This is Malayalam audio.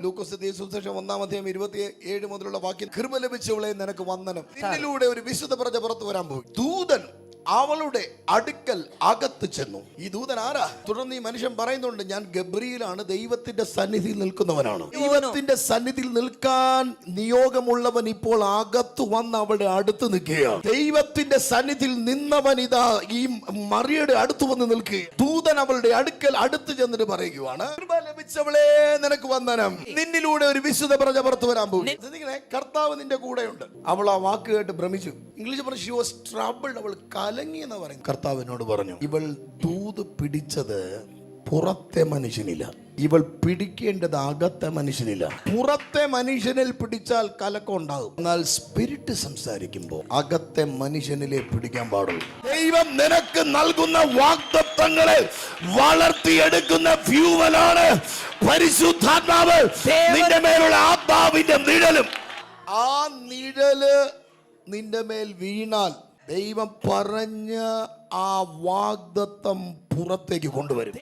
ലൂക്കോസ് സുവിശേഷം 1:27 മുതലുള്ള വാക്യം, കൃപ ലഭിച്ചവളെ നിനക്ക് വന്ദനം, നിന്നിലൂടെ ഒരു വിശുദ്ധ പ്രജ പുറത്തു വരാൻ പോയി. ദൂതൻ അവളുടെ അടുക്കൽ അകത്ത് ചെന്നു. ഈ ദൂതൻ ആരാ? തുടർന്ന് ഈ മനുഷ്യൻ പറയുന്നുണ്ട്, ഞാൻ ഗബ്രിയേലാണ്, ദൈവത്തിന്റെ സന്നിധിയിൽ നിൽക്കുന്നവനാണ്. ദൈവത്തിന്റെ സന്നിധിയിൽ നിൽക്കാൻ നിയോഗമുള്ളവൻ ഇപ്പോൾ അകത്ത് വന്ന് അവളുടെ അടുത്ത് നിൽക്കുകയാണ്. ദൈവത്തിന്റെ സന്നിധിയിൽ നിന്നവൻ ഇതാ ഈ മറിയയുടെ അടുത്ത് വന്ന് നിൽക്കുക. ദൂതൻ അവളുടെ അടുക്കൽ അടുത്ത് ചെന്നിട്ട് പറയുകയാണ്, കൃപ ലഭിച്ചവളെ നിനക്ക് വന്ദനം, നിന്നിലൂടെ ഒരു വിശുദ്ധ പ്രജ പുറത്തു വരാൻ പോകും. കർത്താവ് നിന്റെ കൂടെയുണ്ട്. അവൾ ആ വാക്ക് കേട്ട് ഭ്രമിച്ചു. ഇംഗ്ലീഷ് പറഞ്ഞു, ഷി വാസ് ട്രബിൾഡ്, അവൾ കലങ്ങി എന്ന് പറയും. കർത്താവിനോട് പറഞ്ഞു, ഇവൾ ദൂത് പിടിച്ചത് പുറത്തെ മനുഷ്യനില്ല, ഇവൾ പിടിക്കേണ്ടത് അകത്തെ മനുഷ്യനില്ല. പുറത്തെ മനുഷ്യനിൽ പിടിച്ചാൽ കലക്കം ഉണ്ടാകും, എന്നാൽ സ്പിരിറ്റ് സംസാരിക്കുമ്പോൾ അകത്തെ മനുഷ്യനിലെ പിടിക്കാൻ പാടുള്ളൂ. ദൈവം നിനക്ക് നൽകുന്ന വാഗ്ദത്തങ്ങളെ വളർത്തിയെടുക്കുന്ന ഫ്യൂവലാണ് പരിശുദ്ധാത്മാവ്. നിന്റെ മേലുള്ള ആത്മാവിന്റെ നിഴലും, ആ നിഴല് നിന്റെ മേൽ വീണാൽ ദൈവം പറഞ്ഞ ആ വാഗ്ദത്തം പുറത്തേക്ക് കൊണ്ടുവരും.